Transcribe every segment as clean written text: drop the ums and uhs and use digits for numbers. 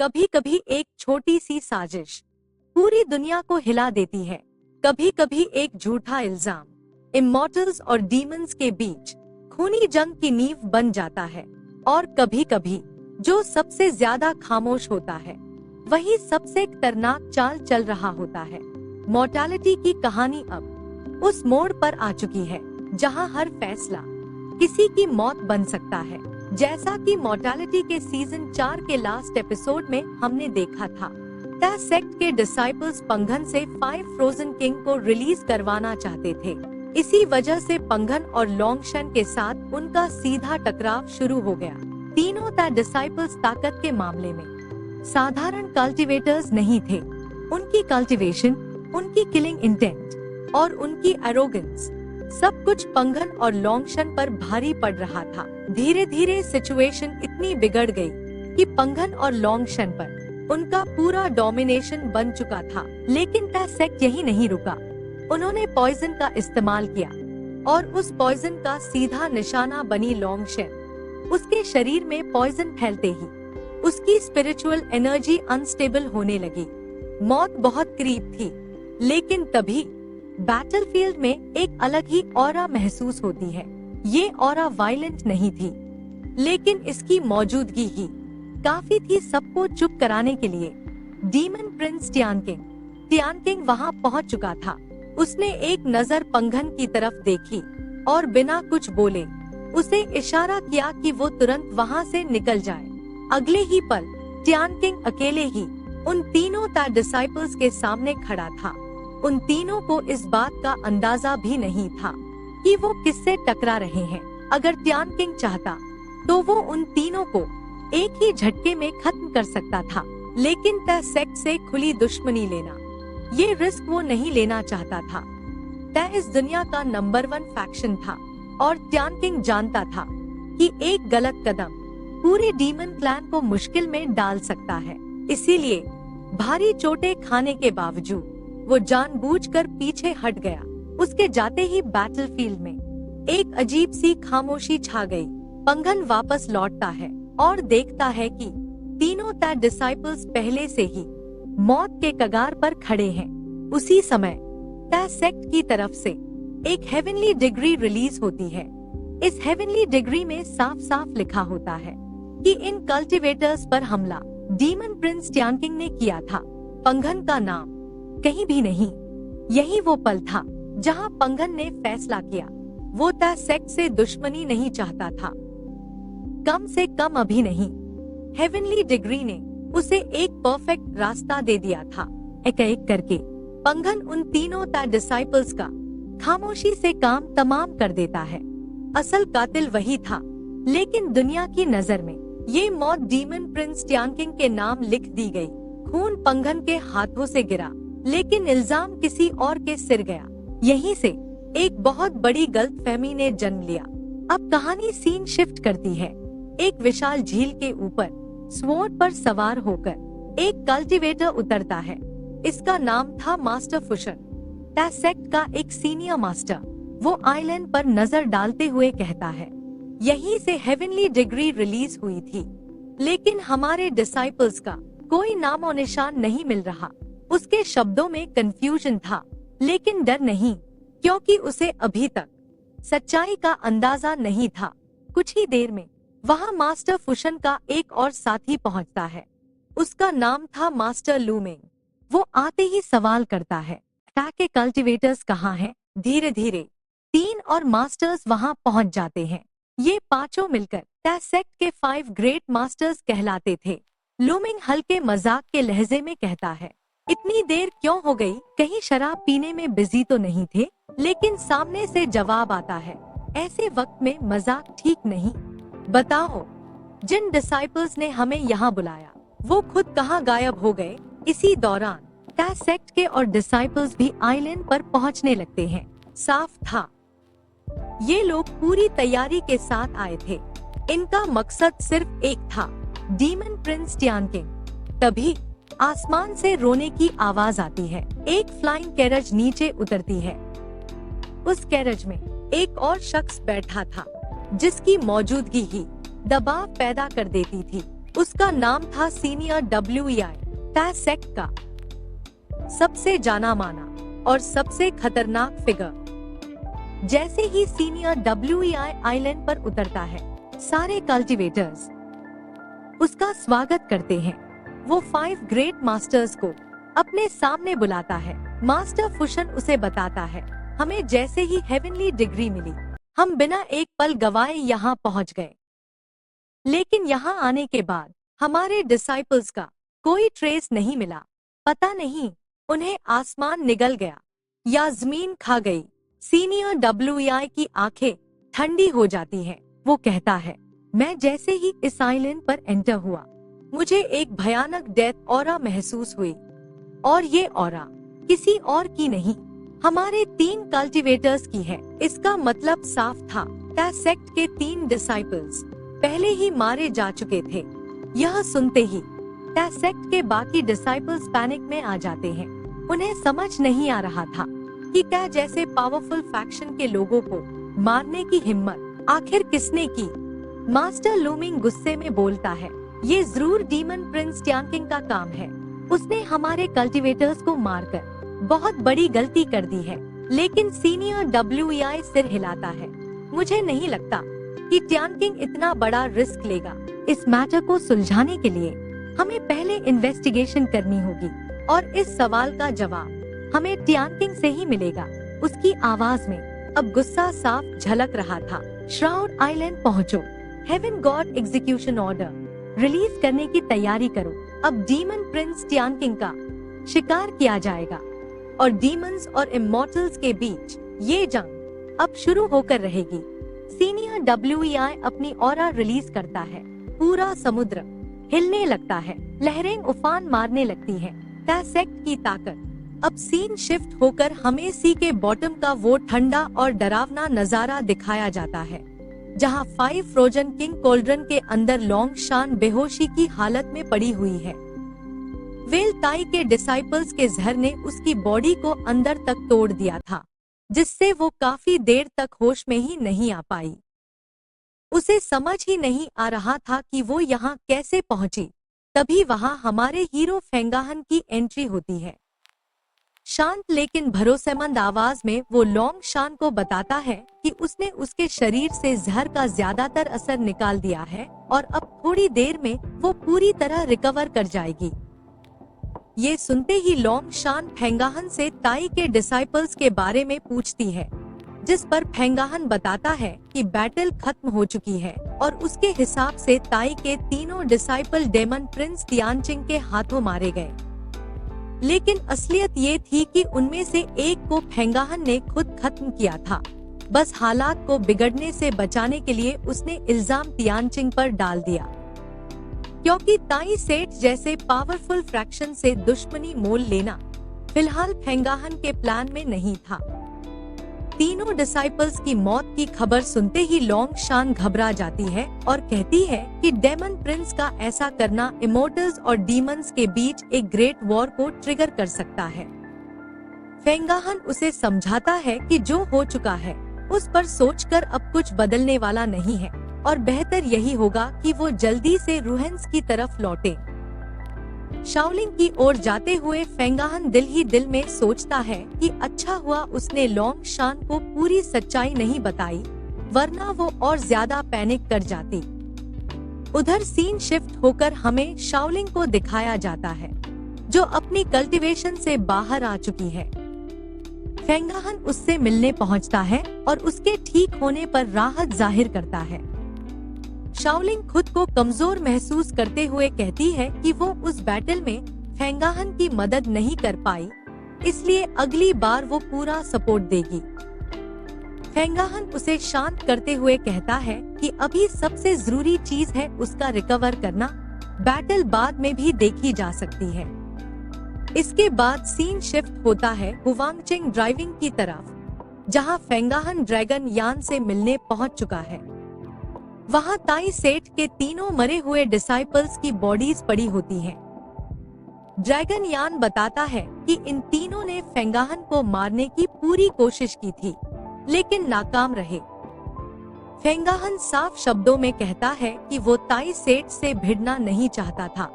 कभी कभी एक छोटी सी साजिश पूरी दुनिया को हिला देती है। कभी कभी एक झूठा इल्जाम इमॉर्टल्स और डीमंस के बीच खूनी जंग की नींव बन जाता है। और कभी कभी जो सबसे ज्यादा खामोश होता है वही सबसे खतरनाक चाल चल रहा होता है। मॉर्टैलिटी की कहानी अब उस मोड़ पर आ चुकी है जहां हर फैसला किसी की मौत बन सकता है। जैसा कि मॉर्टैलिटी के सीजन 4 के लास्ट एपिसोड में हमने देखा था, द सेक्ट के डिसाइपल्स पंघन से 5 फ्रोजन किंग को रिलीज करवाना चाहते थे। इसी वजह से पंघन और लोंगशन के साथ उनका सीधा टकराव शुरू हो गया। तीनों द डिसाइपल्स ताकत के मामले में साधारण कल्टिवेटर्स नहीं थे। उनकी कल्टिवेशन, उनकी किलिंग इंटेंट और उनकी एरोगेंस सब कुछ पंघन और लोंगशन पर भारी पड़ रहा था। धीरे धीरे सिचुएशन इतनी बिगड़ गई कि पंघन और लोंगशन पर उनका पूरा डोमिनेशन बन चुका था। लेकिन द सेक्ट यही नहीं रुका। उन्होंने पॉइजन का इस्तेमाल किया और उस पॉइजन का सीधा निशाना बनी लोंगशन। उसके शरीर में पॉइजन फैलते ही उसकी स्पिरिचुअल एनर्जी अनस्टेबल होने लगी। मौत बहुत करीब थी, लेकिन तभी बैटलफील्ड में एक अलग ही ऑरा महसूस होती है। ये ऑरा वायलेंट नहीं थी, लेकिन इसकी मौजूदगी ही काफी थी सबको चुप कराने के लिए। डीमन प्रिंस टियानकिंग वहां पहुंच चुका था। उसने एक नजर पंघन की तरफ देखी और बिना कुछ बोले उसे इशारा किया कि वो तुरंत वहां से निकल जाए। अगले ही पल टियानकिंग अकेले ही उन तीनों डिसाइपल्स के सामने खड़ा था। उन तीनों को इस बात का अंदाजा भी नहीं था कि वो किससे टकरा रहे हैं। अगर टियानकिंग चाहता तो वो उन तीनों को एक ही झटके में खत्म कर सकता था, लेकिन द सेक्ट से खुली दुश्मनी लेना, ये रिस्क वो नहीं लेना चाहता था। द इस दुनिया का नंबर 1 फैक्शन था और टियानकिंग जानता था कि एक गलत कदम पूरे डीमन क्लैन को मुश्किल में डाल सकता है। इसीलिए भारी चोटें खाने के बावजूद वो जानबूझकर पीछे हट गया। उसके जाते ही बैटलफील्ड में एक अजीब सी खामोशी छा गई। पंघन वापस लौटता है और देखता है कि तीनों डिसाइपल्स पहले से ही मौत के कगार पर खड़े हैं। उसी समय द सेक्ट की तरफ से एक हेवनली डिग्री रिलीज होती है। इस हेवनली डिग्री में साफ साफ लिखा होता है कि इन कल्टिवेटर्स पर हमला डीमन प्रिंस टियानकिंग ने किया था। पंघन का नाम कहीं भी नहीं। यही वो पल था जहां पंघन ने फैसला किया वो द सेक्ट से दुश्मनी नहीं चाहता था, कम से कम अभी नहीं। हेवनली डिग्री ने उसे एक परफेक्ट रास्ता दे दिया था। एक एक करके पंघन उन तीनों डिसाइपल्स का खामोशी से काम तमाम कर देता है। असल कातिल वही था, लेकिन दुनिया की नजर में ये मौत डीमन प्रिंस टियानकिंग के नाम लिख दी गई। खून पंघन के हाथों से गिरा, लेकिन इल्जाम किसी और के सिर गया। यहीं से एक बहुत बड़ी गलतफहमी ने जन्म लिया। अब कहानी सीन शिफ्ट करती है। एक विशाल झील के ऊपर स्वॉर्ड पर सवार होकर एक कल्टिवेटर उतरता है। इसका नाम था मास्टर फुशन, द सेक्ट का एक सीनियर मास्टर। वो आइलैंड पर नजर डालते हुए कहता है, यहीं से हेवनली डिग्री रिलीज हुई थी, लेकिन हमारे डिसाइपल्स का कोई नामो निशान नहीं मिल रहा। उसके शब्दों में कंफ्यूजन था, लेकिन डर नहीं, क्योंकि उसे अभी तक सच्चाई का अंदाजा नहीं था। कुछ ही देर में वहां मास्टर फुशन का एक और साथी पहुंचता है। उसका नाम था मास्टर लूमेंग। वो आते ही सवाल करता है, के कल्टिवेटर्स कहाँ हैं? धीरे धीरे 3 और मास्टर्स वहां पहुंच जाते हैं। ये पांचों मिलकर द सेक्ट के 5 ग्रेट मास्टर्स कहलाते थे। लूमिंग हल्के मजाक के लहजे में कहता है, इतनी देर क्यों हो गई? कहीं शराब पीने में बिजी तो नहीं थे? लेकिन सामने से जवाब आता है, ऐसे वक्त में मजाक ठीक नहीं। बताओ, जिन डिसाइपल्स ने हमें यहाँ बुलाया वो खुद कहाँ गायब हो गए? इसी दौरान द सेक्ट के और डिसाइपल्स भी आइलैंड पर पहुँचने लगते हैं। साफ था ये लोग पूरी तैयारी के साथ आए थे। इनका मकसद सिर्फ एक था, डीमन प्रिंस टियानकिंग। तभी आसमान से रोने की आवाज आती है। एक फ्लाइंग कैरेज नीचे उतरती है। उस कैरेज में एक और शख्स बैठा था, जिसकी मौजूदगी ही दबाव पैदा कर देती थी। उसका नाम था सीनियर WEI टैसेक्ट का सबसे जाना माना और सबसे खतरनाक फिगर। जैसे ही सीनियर WEI आइलैंड पर उतरता है, सारे कल्टीवेटर्स उसका स्वागत करते हैं। वो 5 ग्रेट मास्टर्स को अपने सामने बुलाता है। मास्टर फुशन उसे बताता है, हमें जैसे ही हेवनली डिग्री मिली, हम बिना एक पल गवाए यहाँ पहुँच गए। लेकिन यहाँ आने के बाद हमारे डिसाइपल्स का कोई ट्रेस नहीं मिला। पता नहीं उन्हें आसमान निगल गया या जमीन खा गई। सीनियर WEI की आंखें ठंडी हो जाती हैं। वो कहता है, मैं जैसे ही इस आइलैंड पर एंटर हुआ, मुझे एक भयानक डेथ ऑरा महसूस हुई, और ये ऑरा किसी और की नहीं, हमारे 3 कल्टीवेटर्स की है। इसका मतलब साफ था, टैसेक्ट के 3 डिसाइपल्स पहले ही मारे जा चुके थे। यह सुनते ही टैसेक्ट के बाकी डिसाइपल्स पैनिक में आ जाते हैं। उन्हें समझ नहीं आ रहा था कि क्या जैसे पावरफुल फैक्शन के लोगों को मारने की हिम्मत आखिर किसने की। मास्टर लूमिंग गुस्से में बोलता है, ये जरूर डीमन प्रिंस ट्यांकिंग का काम है। उसने हमारे कल्टीवेटर्स को मारकर बहुत बड़ी गलती कर दी है। लेकिन सीनियर WEI सिर हिलाता है, मुझे नहीं लगता कि ट्यांकिंग इतना बड़ा रिस्क लेगा। इस मैटर को सुलझाने के लिए हमें पहले इन्वेस्टिगेशन करनी होगी, और इस सवाल का जवाब हमें ट्यांकिंग से ही मिलेगा। उसकी आवाज में अब गुस्सा साफ झलक रहा था। श्राउड आइलैंड पहुंचो, heaven god execution order release करने की तैयारी करो। अब डीमन प्रिंस ट्यांकिंग का शिकार किया जाएगा, और डीमंस और इमॉर्टल्स के बीच ये जंग अब शुरू होकर रहेगी। सीनियर WEI अपनी ऑरा रिलीज करता है। पूरा समुद्र हिलने लगता है, लहरें उफान मारने लगती हैं। टैसेक्ट की ताकत। अब सीन शिफ्ट होकर हमें सी के बॉटम का वो ठंडा और डरावना नजारा दिखाया जाता है, जहां 5 फ्रोजन किंग कोल्ड्रन के अंदर लॉन्ग शान बेहोशी की हालत में पड़ी हुई है। वेल ताई के डिसाइपल्स के जहर ने उसकी बॉडी को अंदर तक तोड़ दिया था, जिससे वो काफी देर तक होश में ही नहीं आ पाई। उसे समझ ही नहीं आ रहा था कि वो यहाँ कैसे पहुंची। तभी वहाँ हमारे हीरो फेंगाहन की एंट्री होती है। शांत लेकिन भरोसेमंद आवाज में वो लॉन्ग शान को बताता है कि उसने उसके शरीर से जहर का ज्यादातर असर निकाल दिया है, और अब थोड़ी देर में वो पूरी तरह रिकवर कर जाएगी। ये सुनते ही लॉन्ग शान फेंगाहन से ताई के डिसाइपल्स के बारे में पूछती है, जिस पर फेंगाहन बताता है कि बैटल खत्म हो चुकी है, और उसके हिसाब से ताई के तीनों डिसाइपल डेमन प्रिंस तियानचिंग के हाथों मारे गए। लेकिन असलियत ये थी कि उनमें से एक को फेंगाहन ने खुद खत्म किया था। बस हालात को बिगड़ने से बचाने के लिए उसने इल्जाम तियानचिंग पर डाल दिया, क्योंकि ताई सेठ जैसे पावरफुल फ्रैक्शन से दुश्मनी मोल लेना फिलहाल फेंगाहन के प्लान में नहीं था। तीनों डिसाइपल्स की मौत की खबर सुनते ही लॉन्ग शान घबरा जाती है और कहती है कि डेमन प्रिंस का ऐसा करना इमोर्टल्स और डीमंस के बीच एक ग्रेट वॉर को ट्रिगर कर सकता है। फेंगाहन उसे समझाता है कि जो हो चुका है उस पर सोचकर अब कुछ बदलने वाला नहीं है, और बेहतर यही होगा कि वो जल्दी से रूहेंस की तरफ लौटे। शाओलिंग की ओर जाते हुए फेंगाहन दिल ही दिल में सोचता है कि अच्छा हुआ उसने लॉन्ग शान को पूरी सच्चाई नहीं बताई, वरना वो और ज्यादा पैनिक कर जाती। उधर सीन शिफ्ट होकर हमें शाओलिंग को दिखाया जाता है, जो अपनी कल्टीवेशन से बाहर आ चुकी है। फेंगाहन उससे मिलने पहुंचता है और उसके ठीक होने पर राहत जाहिर करता है। शाओलिंग खुद को कमजोर महसूस करते हुए कहती है कि वो उस बैटल में फेंगाहन की मदद नहीं कर पाई, इसलिए अगली बार वो पूरा सपोर्ट देगी। फेंगाहन उसे शांत करते हुए कहता है कि अभी सबसे जरूरी चीज है उसका रिकवर करना, बैटल बाद में भी देखी जा सकती है। इसके बाद सीन शिफ्ट होता है हुवांगचिंग ड्राइविंग की तरफ, जहां फेंगाहन ड्रैगन यान से मिलने पहुंच चुका है। वहां ताई सेठ के तीनों मरे हुए डिसाइपल्स की बॉडीज पड़ी होती हैं। ड्रैगन यान बताता है कि इन तीनों ने फेंगाहन को मारने की पूरी कोशिश की थी, लेकिन नाकाम रहे। फेंगाहन साफ शब्दों में कहता है कि वो ताई सेठ से भिड़ना नहीं चाहता था,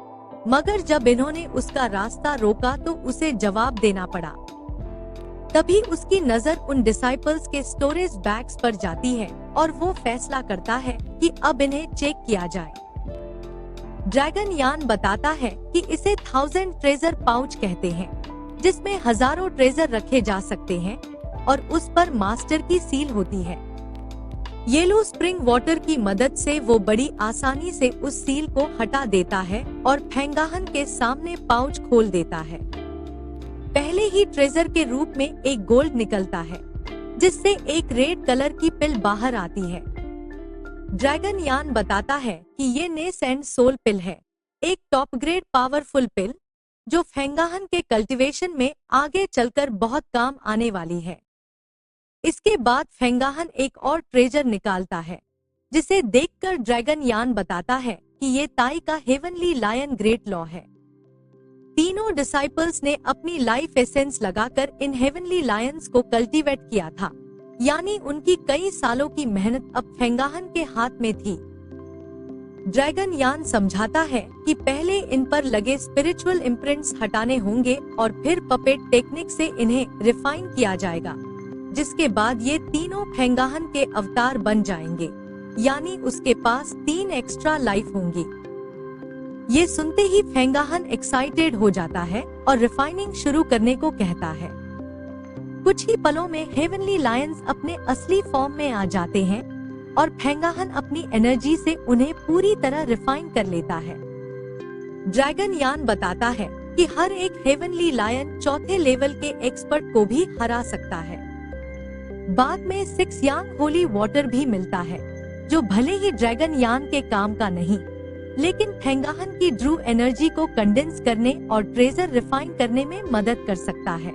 मगर जब इन्होंने उसका रास्ता रोका तो उसे जवाब देना पड़ा। तभी उसकी नजर उन डिसाइपल्स के स्टोरेज बैग्स पर जाती है और वो फैसला करता है कि अब इन्हें चेक किया जाए। ड्रैगन यान बताता है कि इसे 1000 ट्रेजर पाउच कहते हैं, जिसमें हजारों ट्रेजर रखे जा सकते हैं और उस पर मास्टर की सील होती है। येलो स्प्रिंग वाटर की मदद से वो बड़ी आसानी से उस सील को हटा देता है और फेंगाहन के सामने पाउच खोल देता है। पहले ही ट्रेजर के रूप में एक गोल्ड निकलता है, जिससे एक रेड कलर की पिल बाहर आती है। ड्रैगन यान बताता है कि ये नेस एंड सोल पिल है, एक टॉप ग्रेड पावरफुल पिल जो फेंगाहन के कल्टीवेशन में आगे चलकर बहुत काम आने वाली है। इसके बाद फेंगाहन एक और ट्रेजर निकालता है, जिसे देखकर ड्रैगन यान बताता है कि ये ताई का हेवनली लायन ग्रेट लॉ है। तीनों डिसाइपल्स ने अपनी लाइफ एसेंस लगाकर इन हेवनली लायंस को कल्टीवेट किया था, यानी उनकी कई सालों की मेहनत अब फेंगाहन के हाथ में थी। ड्रैगन यान समझाता है कि पहले इन पर लगे स्पिरिचुअल इम्प्रिंट्स हटाने होंगे और फिर पपेट टेक्निक से इन्हें रिफाइन किया जाएगा, जिसके बाद ये तीनों फेंगाहन के अवतार बन जाएंगे, यानी उसके पास 3 एक्स्ट्रा लाइफ होंगी। ये सुनते ही फेंगाहन एक्साइटेड हो जाता है और रिफाइनिंग शुरू करने को कहता है। कुछ ही पलों में हेवनली लायंस अपने असली फॉर्म में आ जाते हैं और फेंगाहन अपनी एनर्जी से उन्हें पूरी तरह रिफाइन कर लेता है। ड्रैगन यान बताता है कि हर एक हेवनली लायन चौथे लेवल के एक्सपर्ट को भी हरा सकता है। बाद में 6 यांग होली वाटर भी मिलता है, जो भले ही ड्रैगन यान के काम का नहीं, लेकिन फेंगाहन की ड्रू एनर्जी को कंडेंस करने और ट्रेजर रिफाइन करने में मदद कर सकता है।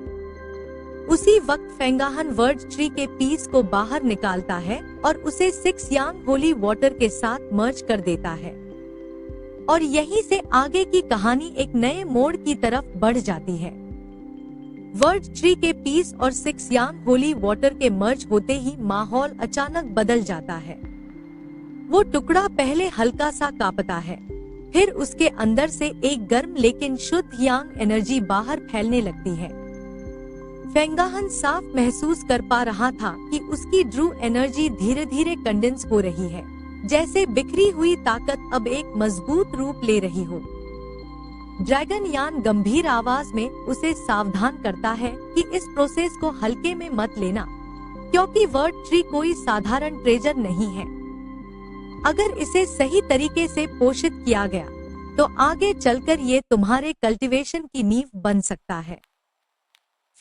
उसी वक्त फेंगाहन वर्ड ट्री के पीस को बाहर निकालता है और उसे 6 यांग होली वाटर के साथ मर्ज कर देता है, और यहीं से आगे की कहानी एक नए मोड़ की तरफ बढ़ जाती है। वर्ड ट्री के पीस और 6 यांग होली वाटर के मर्ज होते ही माहौल अचानक बदल जाता है। वो टुकड़ा पहले हल्का सा कांपता है, फिर उसके अंदर से एक गर्म लेकिन शुद्ध यांग एनर्जी बाहर फैलने लगती है। फेंगाहन साफ महसूस कर पा रहा था कि उसकी ड्रू एनर्जी धीरे धीरे कंडेंस हो रही है, जैसे बिखरी हुई ताकत अब एक मजबूत रूप ले रही हो। ड्रैगन यान गंभीर आवाज में उसे सावधान करता है कि इस प्रोसेस को हल्के में मत लेना, क्योंकि वर्ड ट्री कोई साधारण ट्रेजर नहीं है। अगर इसे सही तरीके से पोषित किया गया तो आगे चलकर ये तुम्हारे कल्टीवेशन की नींव बन सकता है।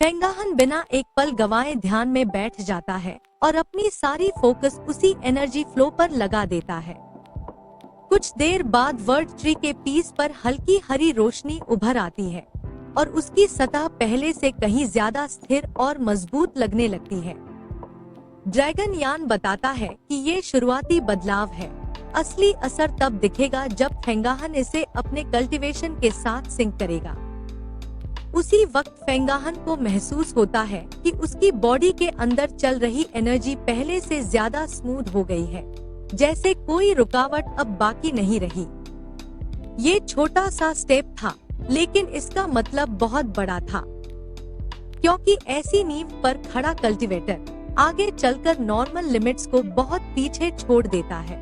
फेंगाहन बिना एक पल गवाए ध्यान में बैठ जाता है और अपनी सारी फोकस उसी एनर्जी फ्लो पर लगा देता है। कुछ देर बाद वर्ड ट्री के पीस पर हल्की हरी रोशनी उभर आती है और उसकी सतह पहले से कहीं ज्यादा स्थिर और मजबूत लगने लगती है। ड्रैगन यान बताता है कि ये शुरुआती बदलाव है, असली असर तब दिखेगा जब फेंगाहन इसे अपने कल्टीवेशन के साथ सिंक करेगा। उसी वक्त फेंगाहन को महसूस होता है कि उसकी बॉडी के अंदर चल रही एनर्जी पहले से ज्यादा स्मूथ हो गई है, जैसे कोई रुकावट अब बाकी नहीं रही। ये छोटा सा स्टेप था, लेकिन इसका मतलब बहुत बड़ा था, क्योंकि ऐसी नींव पर खड़ा कल्टीवेटर आगे चलकर नॉर्मल लिमिट्स को बहुत पीछे छोड़ देता है।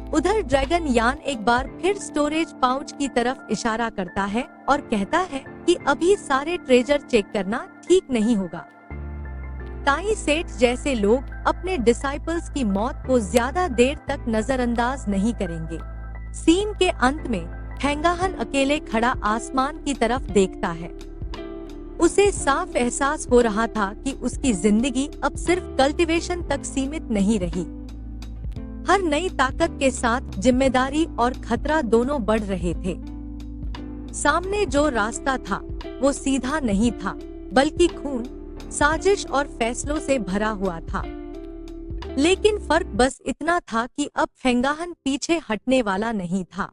उधर ड्रैगन यान एक बार फिर स्टोरेज पाउच की तरफ इशारा करता है और कहता है कि अभी सारे ट्रेजर चेक करना ठीक नहीं होगा। ताई सेठ जैसे लोग अपने डिसाइपल्स की मौत को ज्यादा देर तक नजरअंदाज नहीं करेंगे। सीन के अंत में फेंगाहन अकेले खड़ा आसमान की तरफ देखता है। उसे साफ एहसास हो रहा था कि उसकी जिंदगी अब सिर्फ कल्टीवेशन तक सीमित नहीं रही। हर नई ताकत के साथ जिम्मेदारी और खतरा दोनों बढ़ रहे थे। सामने जो रास्ता था वो सीधा नहीं था, बल्कि खून, साजिश और फैसलों से भरा हुआ था। लेकिन फर्क बस इतना था कि अब फेंगाहन पीछे हटने वाला नहीं था।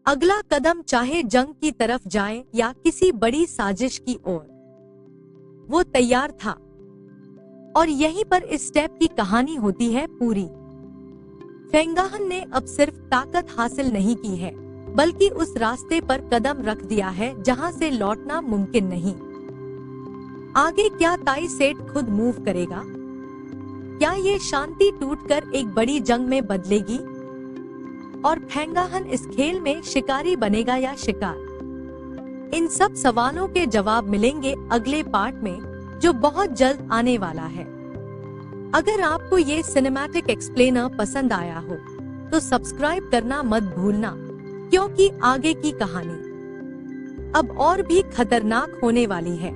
अगला कदम चाहे जंग की तरफ जाए या किसी बड़ी साजिश की ओर, वो तैयार था। और यहीं पर इस स्टेप की कहानी होती है पूरी। फेंगाहन ने अब सिर्फ ताकत हासिल नहीं की है, बल्कि उस रास्ते पर कदम रख दिया है जहां से लौटना मुमकिन नहीं। आगे क्या ताई सेठ खुद मूव करेगा? क्या ये शांति टूटकर एक बड़ी जंग में बदलेगी? और फेंगाहन इस खेल में शिकारी बनेगा या शिकार? इन सब सवालों के जवाब मिलेंगे अगले पार्ट में, जो बहुत जल्द आने वाला है। अगर आपको ये सिनेमैटिक एक्सप्लेनर पसंद आया हो तो सब्सक्राइब करना मत भूलना, क्योंकि आगे की कहानी अब और भी खतरनाक होने वाली है।